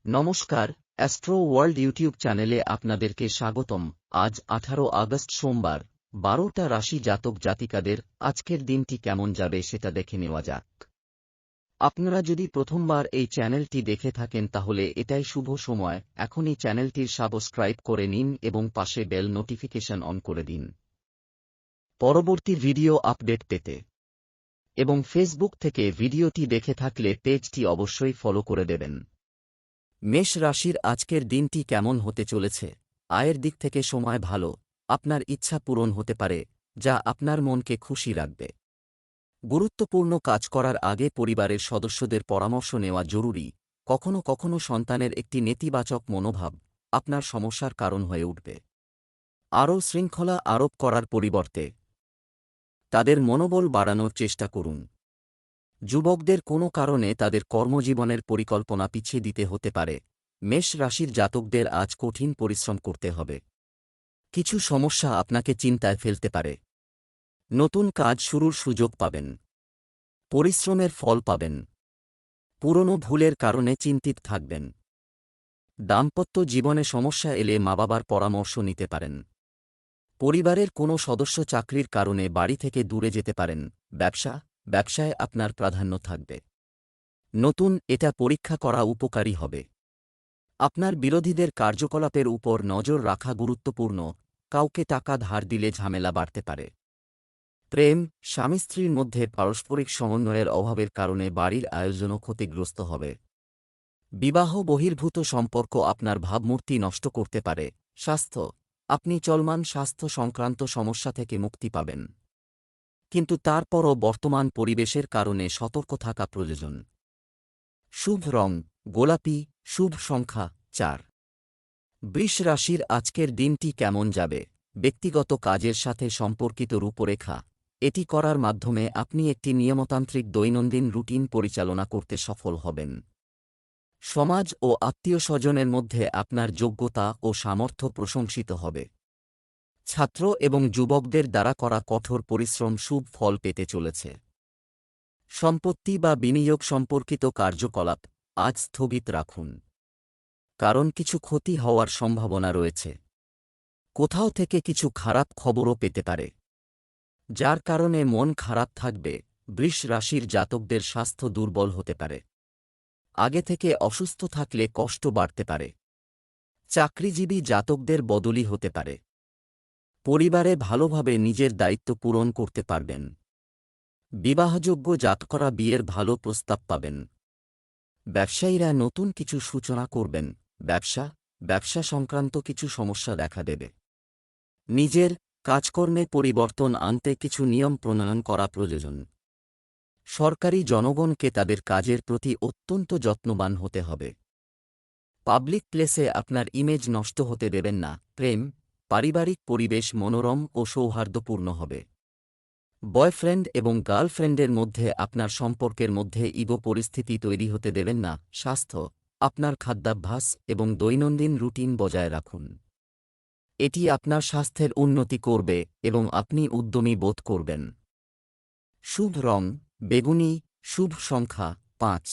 নমস্কার, astro world YouTube চ্যানেলে আপনাদেরকে স্বাগতম। আজ 18 আগস্ট সোমবার, 12টা রাশি জাতক জাতিকাদের আজকের দিনটি কেমন যাবে সেটা দেখে নেওয়া যাক। আপনারা যদি প্রথমবার এই চ্যানেলটি দেখে থাকেন তাহলে এটাই শুভ সময়, এখনই চ্যানেলটির সাবস্ক্রাইব করে নিন এবং পাশে বেল নোটিফিকেশন অন করে দিন পরবর্তী ভিডিও আপডেট পেতে। এবং ফেসবুক থেকে ভিডিওটি দেখে থাকলে পেজটি অবশ্যই ফলো করে দেবেন। মেষ রাশির আজকের দিনটি কেমন হতে চলেছে? আয়ের দিক থেকে সময় ভালো, আপনার ইচ্ছা পূরণ হতে পারে, যা আপনার মনকে খুশি রাখবে। গুরুত্বপূর্ণ কাজ করার আগে পরিবারের সদস্যদের পরামর্শ নেওয়া জরুরি। কখনো কখনো সন্তানের একটি নেতিবাচক মনোভাব আপনার সমস্যার কারণ হয়ে উঠবে। আরও শৃঙ্খলা আরোপ করার পরিবর্তে তাদের মনোবল বাড়ানোর চেষ্টা করুন। যুবকদের কোনো কারণে তাদের কর্মজীবনের পরিকল্পনা পিছিয়ে দিতে হতে পারে। মেষ রাশির জাতকদের আজ কঠিন পরিশ্রম করতে হবে। কিছু সমস্যা আপনাকে চিন্তায় ফেলতে পারে। নতুন কাজ শুরুর সুযোগ পাবেন, পরিশ্রমের ফল পাবেন। পুরনো ভুলের কারণে চিন্তিত থাকবেন। দাম্পত্য জীবনে সমস্যা এলে মা বাবার পরামর্শ নিতে পারেন। পরিবারের কোনো সদস্য চাকরির কারণে বাড়ি থেকে দূরে যেতে পারেন। ব্যবসায় আপনার প্রাধান্য থাকবে। নতুন এটা পরীক্ষা করা উপকারী হবে। আপনার বিরোধীদের কার্যকলাপের উপর নজর রাখা গুরুত্বপূর্ণ। কাউকে টাকা ধার দিলে ঝামেলা বাড়তে পারে। প্রেম, স্বামী স্ত্রীর মধ্যে পারস্পরিক সমন্বয়ের অভাবের কারণে বাড়ির আয়োজনও ক্ষতিগ্রস্ত হবে। বিবাহ বহির্ভূত সম্পর্ক আপনার ভাবমূর্তি নষ্ট করতে পারে। স্বাস্থ্য, আপনি চলমান স্বাস্থ্য সংক্রান্ত সমস্যা থেকে মুক্তি পাবেন, কিন্তু তারপরও বর্তমান পরিবেশের কারণে সতর্ক থাকা প্রয়োজন। শুভ রং গোলাপি, শুভ সংখ্যা 4। বৃষ রাশির আজকের দিনটি কেমন যাবে? ব্যক্তিগত কাজের সাথে সম্পর্কিত রূপরেখা, এটি করার মাধ্যমে আপনি একটি নিয়মতান্ত্রিক দৈনন্দিন রুটিন পরিচালনা করতে সফল হবেন। সমাজ ও আত্মীয় স্বজনের মধ্যে আপনার যোগ্যতা ও সামর্থ্য প্রশংসিত হবে। ছাত্র এবং যুবকদের দ্বারা করা কঠোর পরিশ্রম শুভ ফল পেতে চলেছে। সম্পত্তি বা বিনিয়োগ সম্পর্কিত কার্যকলাপ আজ স্থগিত রাখুন, কারণ কিছু ক্ষতি হওয়ার সম্ভাবনা রয়েছে। কোথাও থেকে কিছু খারাপ খবরও পেতে পারে, যার কারণে মন খারাপ থাকবে। বৃষ রাশির জাতকদের স্বাস্থ্য দুর্বল হতে পারে। আগে থেকে অসুস্থ থাকলে কষ্ট বাড়তে পারে। চাকরিজীবী জাতকদের বদলি হতে পারে। পরিবারে ভালোভাবে নিজের দায়িত্ব পূরণ করতে পারবেন। বিবাহযোগ্য জাতকরা বিয়ের ভালো প্রস্তাব পাবেন। ব্যবসায়ীরা নতুন কিছু সূচনা করবেন। ব্যবসা সংক্রান্ত কিছু সমস্যা দেখা দেবে। নিজের কাজকর্মে পরিবর্তন আনতে কিছু নিয়ম প্রণয়ন করা প্রয়োজন। সরকারি জনগণকে তাদের কাজের প্রতি অত্যন্ত যত্নবান হতে হবে। পাবলিক প্লেসে আপনার ইমেজ নষ্ট হতে দেবেন না। প্রেম, পারিবারিক পরিবেশ মনোরম ও সৌহার্দ্যপূর্ণ হবে। বয়ফ্রেন্ড এবং গার্লফ্রেন্ডের মধ্যে আপনার সম্পর্কের মধ্যে ইগো পরিস্থিতি তৈরি হতে দেবেন না। স্বাস্থ্য, আপনার খাদ্যাভ্যাস এবং দৈনন্দিন রুটিন বজায় রাখুন। এটি আপনার স্বাস্থ্যের উন্নতি করবে এবং আপনি উদ্যমী বোধ করবেন। শুভ রং বেগুনি, শুভ সংখ্যা 5।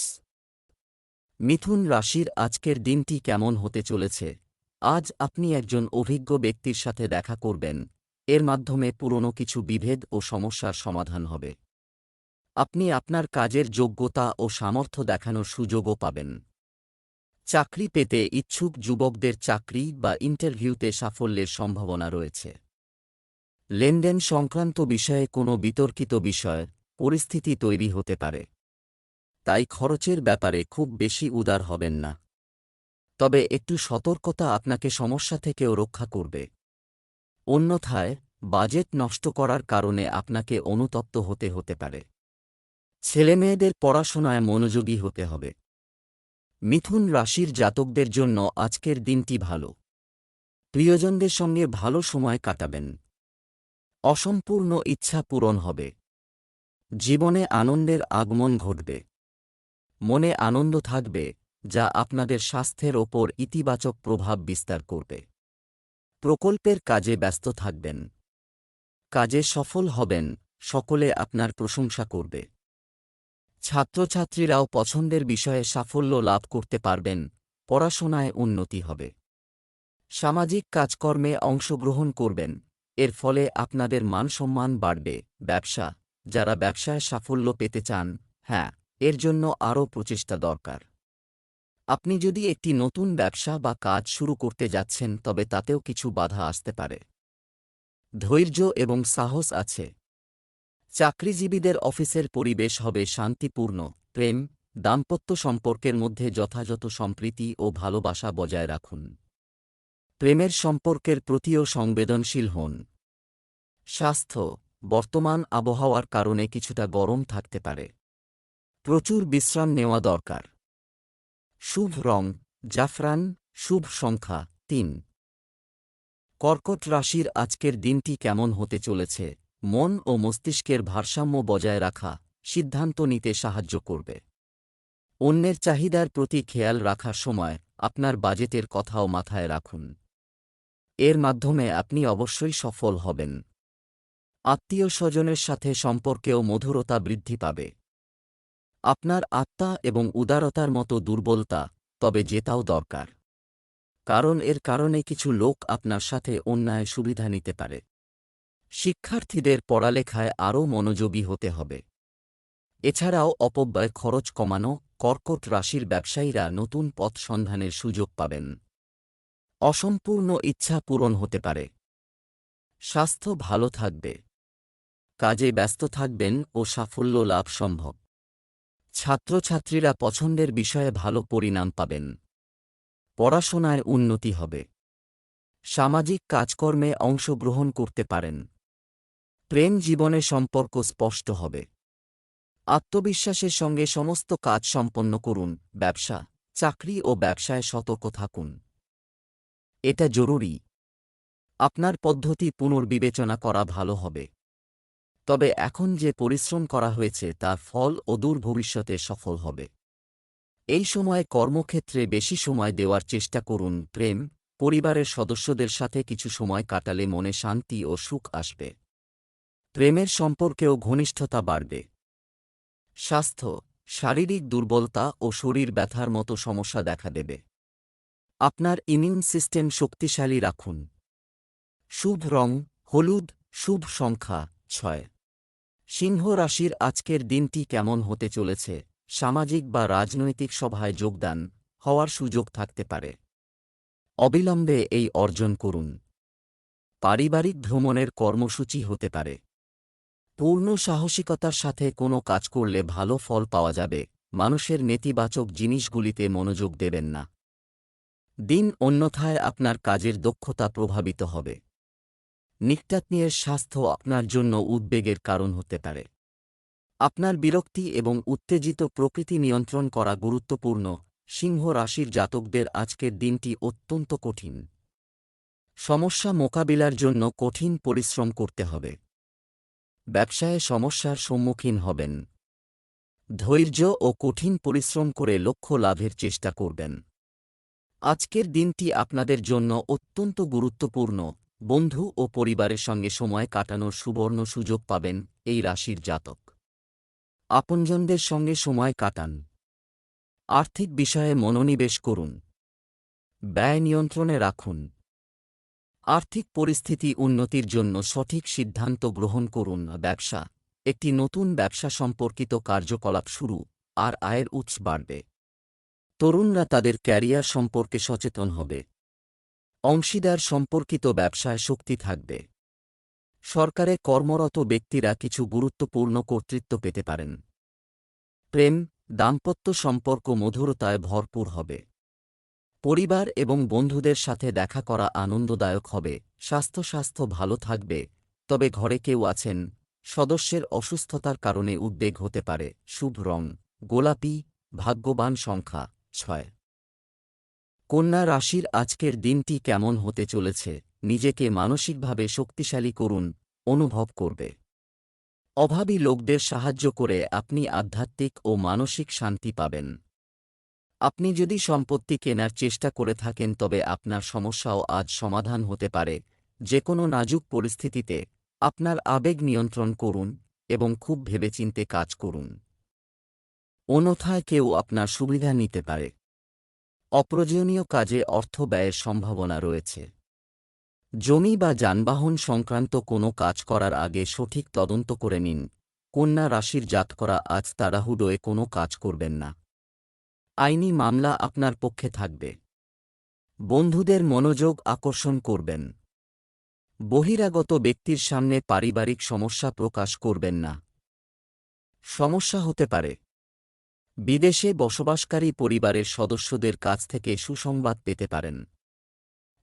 মিথুন রাশির আজকের দিনটি কেমন হতে চলেছে? আজ আপনি একজন অভিজ্ঞ ব্যক্তির সাথে দেখা করবেন। এর মাধ্যমে পুরনো কিছু বিভেদ ও সমস্যার সমাধান হবে। আপনি আপনার কাজের যোগ্যতা ও সামর্থ্য দেখানোর সুযোগও পাবেন। চাকরি পেতে ইচ্ছুক যুবকদের চাকরি বা ইন্টারভিউতে সাফল্যের সম্ভাবনা রয়েছে। লেনদেন সংক্রান্ত বিষয়ে কোনো বিতর্কিত পরিস্থিতি তৈরি হতে পারে, তাই খরচের ব্যাপারে খুব বেশি উদার হবেন না। তবে একটু সতর্কতা আপনাকে সমস্যা থেকেও রক্ষা করবে। অন্যথায় বাজেট নষ্ট করার কারণে আপনাকে অনুতপ্ত হতে পারে। ছেলেমেয়েদের পড়াশোনায় মনোযোগী হতে হবে। মিথুন রাশির জাতকদের জন্য আজকের দিনটি ভালো। প্রিয়জনদের সঙ্গে ভালো সময় কাটাবেন। অসম্পূর্ণ ইচ্ছা পূরণ হবে। জীবনে আনন্দের আগমন ঘটবে। মনে আনন্দ থাকবে, যা আপনাদের স্বাস্থ্যের ওপর ইতিবাচক প্রভাব বিস্তার করবে। প্রকল্পের কাজে ব্যস্ত থাকবেন। কাজে সফল হবেন, সকলে আপনার প্রশংসা করবে। ছাত্রছাত্রীরাও পছন্দের বিষয়ে সাফল্য লাভ করতে পারবেন। পড়াশোনায় উন্নতি হবে। সামাজিক কাজকর্মে অংশগ্রহণ করবেন, এর ফলে আপনাদের মানসম্মান বাড়বে। ব্যবসা, যারা ব্যবসায় সাফল্য পেতে চান, হ্যাঁ, এর জন্য আরও প্রচেষ্টা দরকার। আপনি যদি একটি নতুন ব্যবসা বা কাজ শুরু করতে যাচ্ছেন তবে তাতেও কিছু বাধা আসতে পারে। ধৈর্য এবং সাহস আছে। চাকরিজীবীদের অফিসের পরিবেশ হবে শান্তিপূর্ণ। প্রেম, দাম্পত্য সম্পর্কের মধ্যে যথাযথ সম্প্রীতি ও ভালোবাসা বজায় রাখুন। প্রেমের সম্পর্কের প্রতিও সংবেদনশীল হন। স্বাস্থ্য, বর্তমান আবহাওয়ার কারণে কিছুটা গরম থাকতে পারে। প্রচুর বিশ্রাম নেওয়া দরকার। শুভ রং জাফরান, শুভ সংখ্যা 3। কর্কট রাশির আজকের দিনটি কেমন হতে চলেছে? মন ও মস্তিষ্কের ভারসাম্য বজায় রাখা সিদ্ধান্ত নিতে সাহায্য করবে। অন্যের চাহিদার প্রতি খেয়াল রাখার সময় আপনার বাজেটের কথাও মাথায় রাখুন। এর মাধ্যমে আপনি অবশ্যই সফল হবেন। আত্মীয় স্বজনের সাথে সম্পর্কেও মধুরতা বৃদ্ধি পাবে। আপনার আত্মা এবং উদারতার মতো দুর্বলতা, তবে জেতাও দরকার, কারণ এর কারণে কিছু লোক আপনার সাথে অন্যায় সুবিধা নিতে পারে। শিক্ষার্থীদের পড়ালেখায় আরও মনোযোগী হতে হবে। এছাড়াও অপব্যয় খরচ কমানো। কর্কট রাশির ব্যবসায়ীরা নতুন পথ সন্ধানের সুযোগ পাবেন। অসম্পূর্ণ ইচ্ছা পূরণ হতে পারে। স্বাস্থ্য ভালো থাকবে। কাজে ব্যস্ত থাকবেন ও সাফল্য লাভ সম্ভব। ছাত্রছাত্রীরা পছন্দের বিষয়ে ভালো পরিণাম পাবেন। পড়াশোনায় উন্নতি হবে। সামাজিক কাজকর্মে অংশগ্রহণ করতে পারেন। প্রেম জীবনে সম্পর্ক স্পষ্ট হবে। আত্মবিশ্বাসের সঙ্গে সমস্ত কাজ সম্পন্ন করুন। ব্যবসা, চাকরি ও ব্যবসায় সতর্ক থাকুন। এটা জরুরি। আপনার পদ্ধতি পুনর্বিবেচনা করা ভালো হবে। তবে এখন যে পরিশ্রম করা হয়েছে তার ফল অদূর ভবিষ্যতে সফল হবে। এই সময়ে কর্মক্ষেত্রে বেশি সময় দেওয়ার চেষ্টা করুন। প্রেম, পরিবারের সদস্যদের সাথে কিছু সময় কাটালে মনে শান্তি ও সুখ আসবে। প্রেমের সম্পর্কেও ঘনিষ্ঠতা বাড়বে। স্বাস্থ্য, শারীরিক দুর্বলতা ও শরীর ব্যথার মতো সমস্যা দেখা দেবে। আপনার ইমিউন সিস্টেম শক্তিশালী রাখুন। শুভ রং হলুদ, শুভ সংখ্যা 6। সিংহ রাশির আজকের দিনটি কেমন হতে চলেছে? সামাজিক বা রাজনৈতিক সভায় যোগদান হওয়ার সুযোগ থাকতে পারে। অবিলম্বে এই অর্জন করুন। পারিবারিক ভ্রমণের কর্মসূচি হতে পারে। পূর্ণ সাহসিকতার সাথে কোনো কাজ করলে ভালো ফল পাওয়া যাবে। মানুষের নেতিবাচক জিনিসগুলিতে মনোযোগ দেবেন না। দিন অন্যথায় আপনার কাজের দক্ষতা প্রভাবিত হবে। নিকটাত্মীয়ের স্বাস্থ্য আপনার জন্য উদ্বেগের কারণ হতে পারে। আপনার বিরক্তি এবং উত্তেজিত প্রকৃতি নিয়ন্ত্রণ করা গুরুত্বপূর্ণ। সিংহ রাশির জাতকদের আজকের দিনটি অত্যন্ত কঠিন। সমস্যা মোকাবিলার জন্য কঠিন পরিশ্রম করতে হবে। ব্যবসায়ে সমস্যার সম্মুখীন হবেন। ধৈর্য ও কঠিন পরিশ্রম করে লক্ষ্য লাভের চেষ্টা করবেন। আজকের দিনটি আপনাদের জন্য অত্যন্ত গুরুত্বপূর্ণ। বন্ধু ও পরিবারের সঙ্গে সময় কাটানোর সুবর্ণ সুযোগ পাবেন এই রাশির জাতক। আপনজনদের সঙ্গে সময় কাটান। আর্থিক বিষয়ে মনোনিবেশ করুন। ব্যয় নিয়ন্ত্রণে রাখুন। আর্থিক পরিস্থিতি উন্নতির জন্য সঠিক সিদ্ধান্ত গ্রহণ করুন। ব্যবসা, একটি নতুন ব্যবসা সম্পর্কিত কার্যকলাপ শুরু আর আয়ের উৎস বাড়বে। তরুণরা তাদের ক্যারিয়ার সম্পর্কে সচেতন হবে। অংশীদার সম্পর্কিত ব্যবসায় শক্তি থাকবে। সরকারে কর্মরত ব্যক্তিরা কিছু গুরুত্বপূর্ণ কর্তৃত্ব পেতে পারেন। প্রেম, দাম্পত্য সম্পর্ক মধুরতায় ভরপুর হবে। পরিবার এবং বন্ধুদের সাথে দেখা করা আনন্দদায়ক হবে। স্বাস্থ্য ভালো থাকবে, তবে ঘরে কেউ আছেন, সদস্যের অসুস্থতার কারণে উদ্বেগ হতে পারে। শুভ রং গোলাপি, ভাগ্যবান সংখ্যা 6। কন্যা রাশির আজকের দিনটি কেমন হতে চলেছে? নিজেকে মানসিকভাবে শক্তিশালী করুন, অনুভব করবে। অভাবী লোকদের সাহায্য করে আপনি আধ্যাত্মিক ও মানসিক শান্তি পাবেন। আপনি যদি সম্পত্তি কেনার চেষ্টা করে থাকেন তবে আপনার সমস্যাও আজ সমাধান হতে পারে। যে কোনো নাজুক পরিস্থিতিতে আপনার আবেগ নিয়ন্ত্রণ করুন এবং খুব ভেবেচিন্তে কাজ করুন। অন্যথায় কেউ আপনার সুবিধা নিতে পারে। অপ্রয়োজনীয় কাজে অর্থ ব্যয়ের সম্ভাবনা রয়েছে। জমি বা যানবাহন সংক্রান্ত কোনো কাজ করার আগে সঠিক তদন্ত করে নিন। কন্যা রাশির জাতকরা আজ তাড়াহুড়োয় কোনো কাজ করবেন না। আইনি মামলা আপনার পক্ষে থাকবে। বন্ধুদের মনোযোগ আকর্ষণ করবেন। বহিরাগত ব্যক্তির সামনে পারিবারিক সমস্যা প্রকাশ করবেন না। সমস্যা হতে পারে। বিদেশে বসবাসকারী পরিবারের সদস্যদের কাছ থেকে সুসংবাদ পেতে পারেন।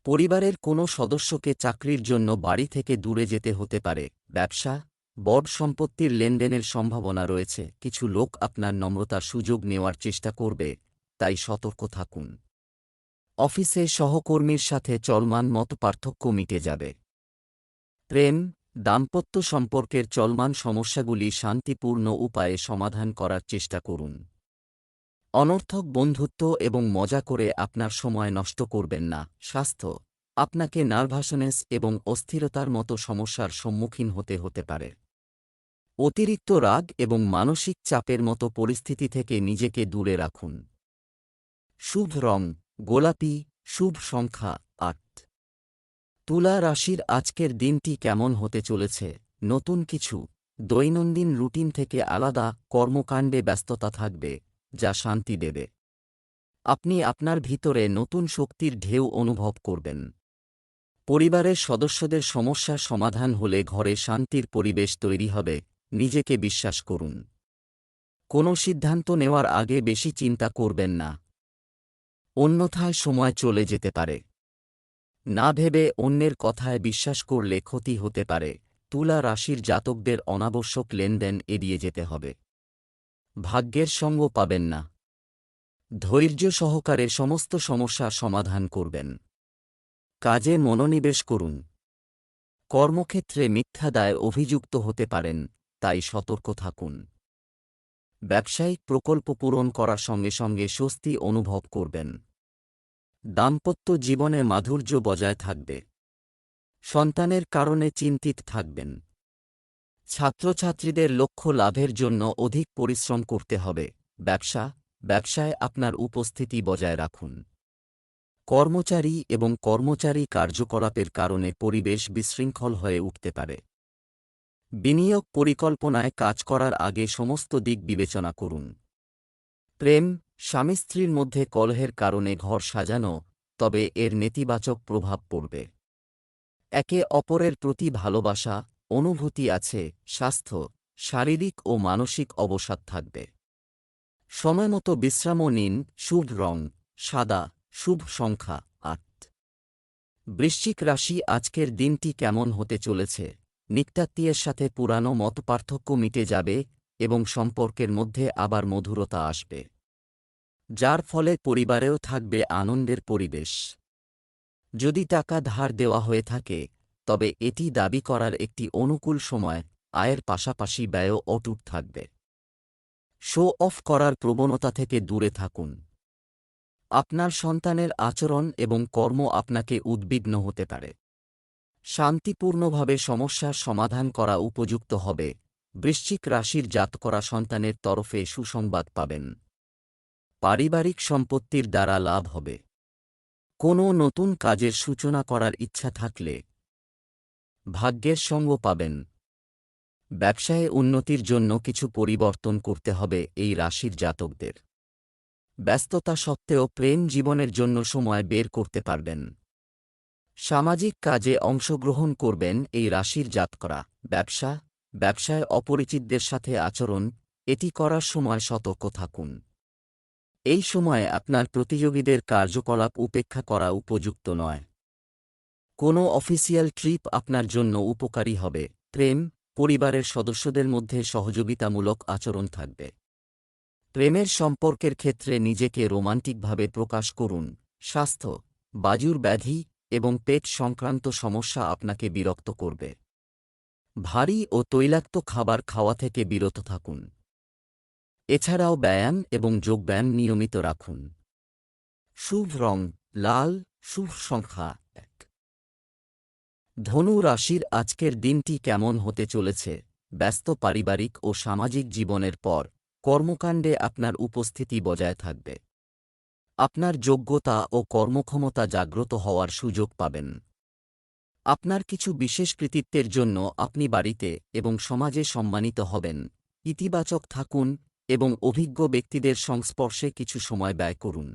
পরিবারের কোনো সদস্যকে চাকরির জন্য বাড়ি থেকে দূরে যেতে হতে পারে। ব্যবসা, বড় সম্পত্তির লেনদেনের সম্ভাবনা রয়েছে। কিছু লোক আপনার নম্রতার সুযোগ নেওয়ার চেষ্টা করবে, তাই সতর্ক থাকুন। অফিসে সহকর্মীর সাথে চলমান মতপার্থক্য মিটে যাবে। প্রেম, দাম্পত্য সম্পর্কের চলমান সমস্যাগুলি শান্তিপূর্ণ উপায়ে সমাধান করার চেষ্টা করুন। অনর্থক বন্ধুত্ব এবং মজা করে আপনার সময় নষ্ট করবেন না। স্বাস্থ্য, আপনাকে নার্ভাসনেস এবং অস্থিরতার মতো সমস্যার সম্মুখীন হতে পারে। অতিরিক্ত রাগ এবং মানসিক চাপের মতো পরিস্থিতি থেকে নিজেকে দূরে রাখুন। শুভ রং গোলাপি, শুভ সংখ্যা ৮। তুলা রাশির আজকের দিনটি কেমন হতে চলেছে? নতুন কিছু, দৈনন্দিন রুটিন থেকে আলাদা কর্মকাণ্ডে ব্যস্ততা থাকবে, যা শান্তি দেবে। আপনি আপনার ভিতরে নতুন শক্তির ঢেউ অনুভব করবেন। পরিবারের সদস্যদের সমস্যার সমাধান হলে ঘরে শান্তির পরিবেশ তৈরি হবে। নিজেকে বিশ্বাস করুন। কোনো সিদ্ধান্ত নেওয়ার আগে বেশি চিন্তা করবেন না, অন্যথায় সময় চলে যেতে পারে। না ভেবে অন্যের কথায় বিশ্বাস করলে ক্ষতি হতে পারে। তুলা রাশির জাতকদের অনাবশ্যক লেনদেন এড়িয়ে যেতে হবে। ভাগ্যের সঙ্গ পাবেন না। ধৈর্য সহকারে সমস্ত সমস্যার সমাধান করবেন। কাজে মনোনিবেশ করুন। কর্মক্ষেত্রে মিথ্যা দায়ে অভিযুক্ত হতে পারেন, তাই সতর্ক থাকুন। ব্যবসায়িক প্রকল্প পূরণ করার সঙ্গে সঙ্গে স্বস্তি অনুভব করবেন। দাম্পত্য জীবনে মাধুর্য বজায় থাকবে। সন্তানের কারণে চিন্তিত থাকবেন। ছাত্রছাত্রীদের লক্ষ্য লাভের জন্য অধিক পরিশ্রম করতে হবে। ব্যবসায় আপনার উপস্থিতি বজায় রাখুন। কর্মচারী এবং কর্মচারী কার্যকলাপের কারণে পরিবেশ বিশৃঙ্খল হয়ে উঠতে পারে। বিনিয়োগ পরিকল্পনায় কাজ করার আগে সমস্ত দিক বিবেচনা করুন। প্রেম, স্বামী স্ত্রীর মধ্যে কলহের কারণে ঘর সাজানো, তবে এর নেতিবাচক প্রভাব পড়বে। একে অপরের প্রতি ভালোবাসা, অনুভূতি আছে। স্বাস্থ্য, শারীরিক ও মানসিক অবসাদ থাকবে। সময়মতো বিশ্রামও নিন। শুভ রং সাদা, শুভ সংখ্যা ৮। বৃশ্চিক রাশি আজকের দিনটি কেমন হতে চলেছে? নিকটাত্মীয়ের সাথে পুরানো মতপার্থক্য মিটে যাবে এবং সম্পর্কের মধ্যে আবার মধুরতা আসবে, যার ফলে পরিবারেও থাকবে আনন্দের পরিবেশ। যদি টাকা ধার দেওয়া হয়ে থাকে, তবে এটি দাবি করার একটি অনুকূল সময়। আয়ের পাশাপাশি ব্যয়ও অটুট থাকবে। শো অফ করার প্রবণতা থেকে দূরে থাকুন। আপনার সন্তানের আচরণ এবং কর্ম আপনাকে উদ্বিগ্ন হতে পারে। শান্তিপূর্ণভাবে সমস্যার সমাধান করা উপযুক্ত হবে। বৃশ্চিক রাশির জাতকরা সন্তানের তরফে সুসংবাদ পাবেন। পারিবারিক সম্পত্তির দ্বারা লাভ হবে। কোনো নতুন কাজের সূচনা করার ইচ্ছা থাকলে ভাগ্যের সঙ্গ পাবেন। ব্যবসায়ে উন্নতির জন্য কিছু পরিবর্তন করতে হবে এই রাশির জাতকদের। ব্যস্ততা সত্ত্বেও প্রেম জীবনের জন্য সময় বের করতে পারবেন। সামাজিক কাজে অংশগ্রহণ করবেন এই রাশির জাতকরা। ব্যবসায় অপরিচিতদের সাথে আচরণ, এটি করার সময় সতর্ক থাকুন। এই সময়ে আপনার প্রতিযোগীদের কার্যকলাপ উপেক্ষা করা উপযুক্ত নয়। কোনো অফিসিয়াল ট্রিপ আপনার জন্য উপকারী হবে। প্রেম, পরিবারের সদস্যদের মধ্যে সহযোগিতামূলক আচরণ থাকবে। প্রেমের সম্পর্কের ক্ষেত্রে নিজেকে রোমান্টিকভাবে প্রকাশ করুন। স্বাস্থ্য, বাজুর ব্যাধি এবং পেট সংক্রান্ত সমস্যা আপনাকে বিরক্ত করবে। ভারী ও তৈলাক্ত খাবার খাওয়া থেকে বিরত থাকুন। এছাড়াও ব্যায়াম এবং যোগব্যায়াম নিয়মিত রাখুন। শুভ রং লাল, শুভ সংখ্যা ১। ধনু রাশির আজকের দিনটি কেমন হতে চলেছে? ব্যস্ত পারিবারিক ও সামাজিক জীবনের পর কর্মকাণ্ডে আপনার উপস্থিতি বজায় থাকবে। আপনার যোগ্যতা ও কর্মক্ষমতা জাগ্রত হওয়ার সুযোগ পাবেন। আপনার কিছু বিশেষ কৃতিত্বের জন্য আপনি বাড়িতে এবং সমাজে সম্মানিত হবেন। ইতিবাচক থাকুন এবং অভিজ্ঞ ব্যক্তিদের সংস্পর্শে কিছু সময় ব্যয় করুন।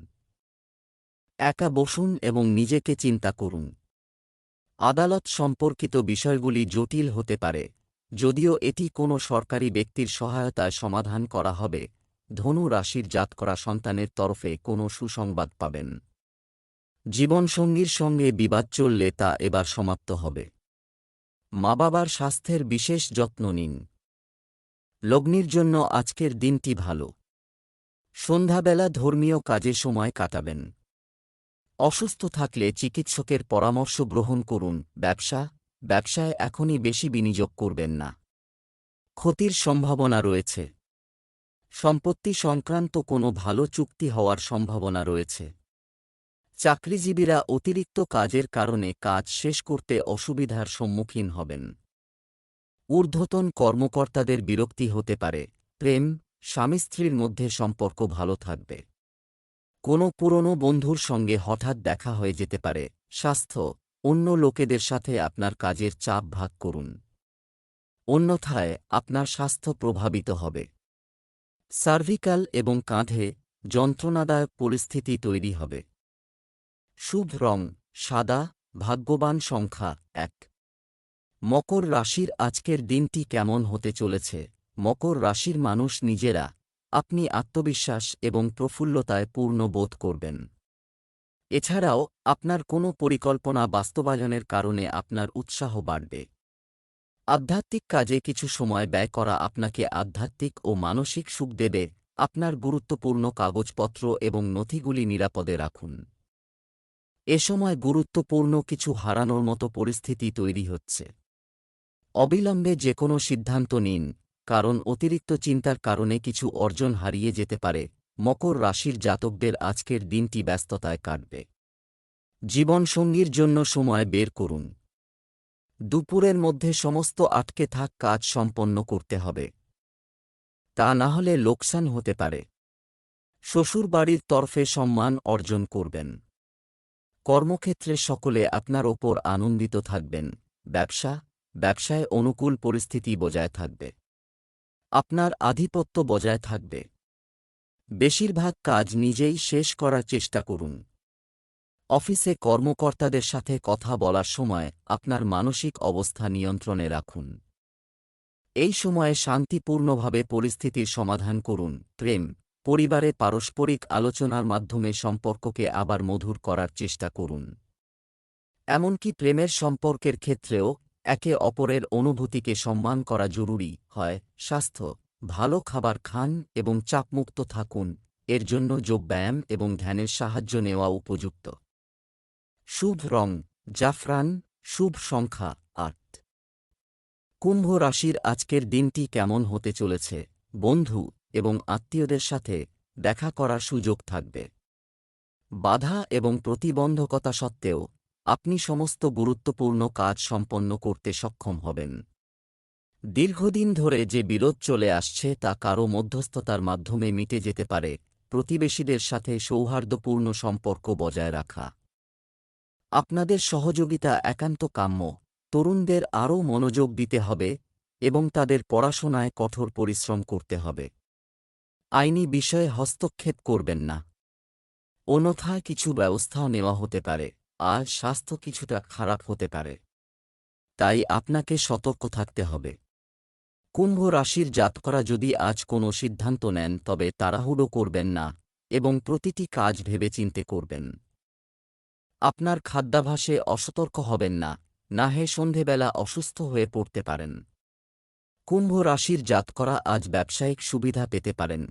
একা বসুন এবং নিজেকে চিন্তা করুন। আদালত সম্পর্কিত বিষয়গুলি জটিল হতে পারে, যদিও এটি কোনো সরকারি ব্যক্তির সহায়তায় সমাধান করা হবে। ধনু রাশির জাতকরা সন্তানের তরফে কোনো সুসংবাদ পাবেন। জীবনসঙ্গীর সঙ্গে বিবাদ চললে তা এবার সমাপ্ত হবে। মা বাবার স্বাস্থ্যের বিশেষ যত্ন নিন। লগ্নির জন্য আজকের দিনটি ভালো। সন্ধ্যাবেলা ধর্মীয় কাজে সময় কাটাবেন। অসুস্থ থাকলে চিকিৎসকের পরামর্শ গ্রহণ করুন। ব্যবসায় এখনই বেশি বিনিয়োগ করবেন না। ক্ষতির সম্ভাবনা রয়েছে। সম্পত্তি সংক্রান্ত কোনো ভালো চুক্তি হওয়ার সম্ভাবনা রয়েছে। চাকরিজীবীরা অতিরিক্ত কাজের কারণে কাজ শেষ করতে অসুবিধার সম্মুখীন হবেন। ঊর্ধ্বতন কর্মকর্তাদের বিরক্তি হতে পারে। প্রেম, স্বামী স্ত্রীর মধ্যে সম্পর্ক ভালো থাকবে। কোনো পুরনো বন্ধুর সঙ্গে হঠাৎ দেখা হয়ে যেতে পারে। স্বাস্থ্য, অন্য লোকেদের সাথে আপনার কাজের চাপ ভাগ করুন। অন্যথায় আপনার স্বাস্থ্য প্রভাবিত হবে। সার্ভিক্যাল এবং কাঁধে যন্ত্রণাদায়ক পরিস্থিতি তৈরি হবে। শুভ রং সাদা, ভাগ্যবান সংখ্যা 1। মকর রাশির আজকের দিনটি কেমন হতে চলেছে? মকর রাশির মানুষ নিজেরা, আপনি আত্মবিশ্বাস এবং প্রফুল্লতায় পূর্ণ বোধ করবেন। এছাড়াও আপনার কোনো পরিকল্পনা বাস্তবায়নের কারণে আপনার উৎসাহ বাড়বে। আধ্যাত্মিক কাজে কিছু সময় ব্যয় করা আপনাকে আধ্যাত্মিক ও মানসিক সুখ দেবে। আপনার গুরুত্বপূর্ণ কাগজপত্র এবং নথিগুলি নিরাপদে রাখুন। এ সময় গুরুত্বপূর্ণ কিছু হারানোর মতো পরিস্থিতি তৈরি হচ্ছে। অবিলম্বে যে কোনো সিদ্ধান্ত নিন, কারণ অতিরিক্ত চিন্তার কারণে কিছু অর্জন হারিয়ে যেতে পারে। মকর রাশির জাতকদের আজকের দিনটি ব্যস্ততায় কাটবে। জীবনসঙ্গীর জন্য সময় বের করুন। দুপুরের মধ্যে সমস্ত আটকে থাক কাজ সম্পন্ন করতে হবে, তা না হলে লোকসান হতে পারে। শ্বশুরবাড়ির তরফে সম্মান অর্জন করবেন। কর্মক্ষেত্রে সকলে আপনার ওপর আনন্দিত থাকবেন। ব্যবসায় অনুকূল পরিস্থিতি বজায় থাকবে। আপনার আধিপত্য বজায় থাকবে। বেশিরভাগ কাজ নিজেই শেষ করার চেষ্টা করুন। অফিসে কর্মকর্তাদের সাথে কথা বলার সময় আপনার মানসিক অবস্থা নিয়ন্ত্রণে রাখুন। এই সময়ে শান্তিপূর্ণভাবে পরিস্থিতির সমাধান করুন। প্রেম, পরিবারে পারস্পরিক আলোচনার মাধ্যমে সম্পর্ককে আবার মধুর করার চেষ্টা করুন। এমনকি প্রেমের সম্পর্কের ক্ষেত্রেও একে অপরের অনুভূতিকে সম্মান করা জরুরি হয়। স্বাস্থ্য, ভালো খাবার খান এবং চাপমুক্ত থাকুন। এর জন্য যোগব্যায়াম এবং ধ্যানের সাহায্য নেওয়া উপযুক্ত। শুভ রং জাফরান, শুভ সংখ্যা 8। কুম্ভ রাশির আজকের দিনটি কেমন হতে চলেছে? বন্ধু এবং আত্মীয়দের সাথে দেখা করার সুযোগ থাকবে। বাধা এবং প্রতিবন্ধকতা সত্ত্বেও আপনি সমস্ত গুরুত্বপূর্ণ কাজ সম্পন্ন করতে সক্ষম হবেন। দীর্ঘদিন ধরে যে বিরোধ চলে আসছে তা কারও মধ্যস্থতার মাধ্যমে মিটে যেতে পারে। প্রতিবেশীদের সাথে সৌহার্দ্যপূর্ণ সম্পর্ক বজায় রাখা। আপনাদের সহযোগিতা একান্ত কাম্য। তরুণদের আরও মনোযোগ দিতে হবে এবং তাদের পড়াশোনায় কঠোর পরিশ্রম করতে হবে। আইনি বিষয়ে হস্তক্ষেপ করবেন না, অন্যথায় কিছু ব্যবস্থাও নেওয়া হতে পারে। আর স্বাস্থ্য কিছুটা খারাপ হতে পারে, তাই আপনাকে সতর্ক থাকতে হবে। কুম্ভ রাশির জাতকরা যদি আজ কোনো সিদ্ধান্ত নেন তবে তাড়াহুড়ো করবেন না এবং প্রতিটি কাজ ভেবেচিন্তে করবেন। আপনার খাদ্যাভ্যাসে অসতর্ক হবেন না, না হয় সন্ধেবেলা অসুস্থ হয়ে পড়তে পারেন। কুম্ভ রাশির জাতকরা আজ ব্যবসায়িক সুবিধা পেতে পারেন।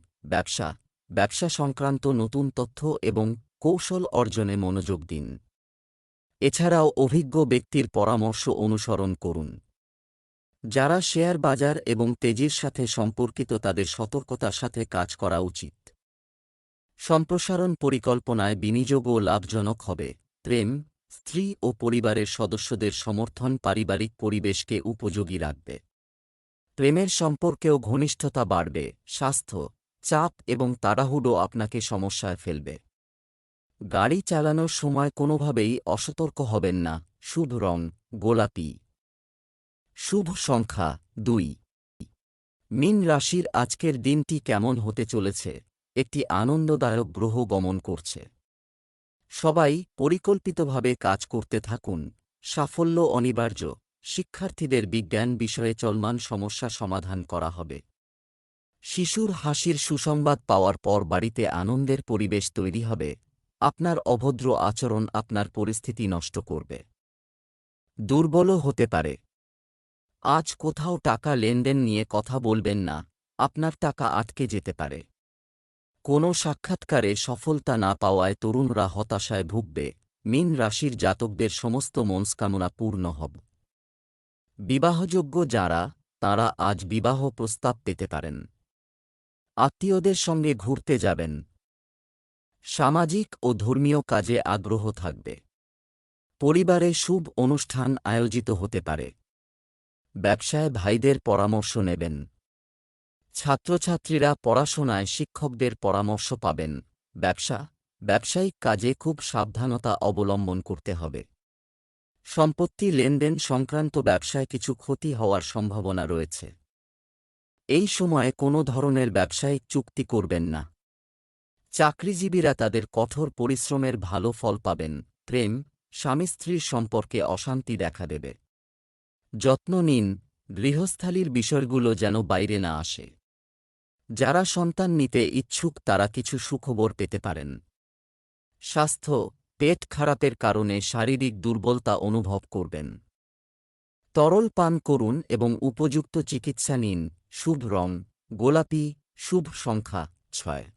ব্যবসা সংক্রান্ত নতুন তথ্য এবং কৌশল অর্জনে মনোযোগ দিন। এছাড়াও অভিজ্ঞ ব্যক্তির পরামর্শ অনুসরণ করুন। যারা শেয়ার বাজার এবং তেজির সাথে সম্পর্কিত তাদের সতর্কতার সাথে কাজ করা উচিত। সম্প্রসারণ পরিকল্পনায় বিনিয়োগও লাভজনক হবে। প্রেম, স্ত্রী ও পরিবারের সদস্যদের সমর্থন পারিবারিক পরিবেশকে উপযোগী রাখবে। প্রেমের সম্পর্কেও ঘনিষ্ঠতা বাড়বে। স্বাস্থ্য, চাপ এবং তাড়াহুড়ো আপনাকে সমস্যায় ফেলবে। গাড়ি চালানোর সময় কোনোভাবেই অসতর্ক হবেন না। শুভ রং গোলাপি। শুভ সংখ্যা 2। মীন রাশির আজকের দিনটি কেমন হতে চলেছে? একটি আনন্দদায়ক গ্রহ গমন করছে। সবাই পরিকল্পিতভাবে কাজ করতে থাকুন। সাফল্য অনিবার্য। শিক্ষার্থীদের বিজ্ঞান বিষয়ে চলমান সমস্যা সমাধান করা হবে। শিশুর হাসির সুসংবাদ পাওয়ার পর বাড়িতে আনন্দের পরিবেশ তৈরি হবে। আপনার অভদ্র আচরণ আপনার পরিস্থিতি নষ্ট করবে। দুর্বলও হতে পারে। আজ কোথাও টাকা লেনদেন নিয়ে কথা বলবেন না, আপনার টাকা আটকে যেতে পারে। কোনো সাক্ষাৎকারে সফলতা না পাওয়ায় তরুণরা হতাশায় ভুগবে। মীন রাশির জাতকদের সমস্ত মনস্কামনা পূর্ণ হবে। বিবাহযোগ্য যারা, তাঁরা আজ বিবাহ প্রস্তাব পেতে পারেন। আত্মীয়দের সঙ্গে ঘুরতে যাবেন। সামাজিক ও ধর্মীয় কাজে আগ্রহ থাকবে। পরিবারে শুভ অনুষ্ঠান আয়োজিত হতে পারে। ব্যবসায় ভাইদের পরামর্শ নেবেন। ছাত্রছাত্রীরা পড়াশোনায় শিক্ষকদের পরামর্শ পাবেন। ব্যবসায়িক কাজে খুব সাবধানতা অবলম্বন করতে হবে। সম্পত্তি লেনদেন সংক্রান্ত ব্যবসায় কিছু ক্ষতি হওয়ার সম্ভাবনা রয়েছে। এই সময়ে কোনো ধরনের ব্যবসায়িক চুক্তি করবেন না। চাকরিজীবীরা তাদের কঠোর পরিশ্রমের ভালো ফল পাবেন। প্রেম, স্বামী স্ত্রীর সম্পর্কে অশান্তি দেখা দেবে। যত্ন নিন, গৃহস্থালির বিষয়গুলো যেন বাইরে না আসে। যারা সন্তান নিতে ইচ্ছুক তারা কিছু সুখবর পেতে পারেন। স্বাস্থ্য, পেট খারাপের কারণে শারীরিক দুর্বলতা অনুভব করবেন। তরল পান করুন এবং উপযুক্ত চিকিৎসা নিন। শুভ রং গোলাপি। শুভ সংখ্যা 6।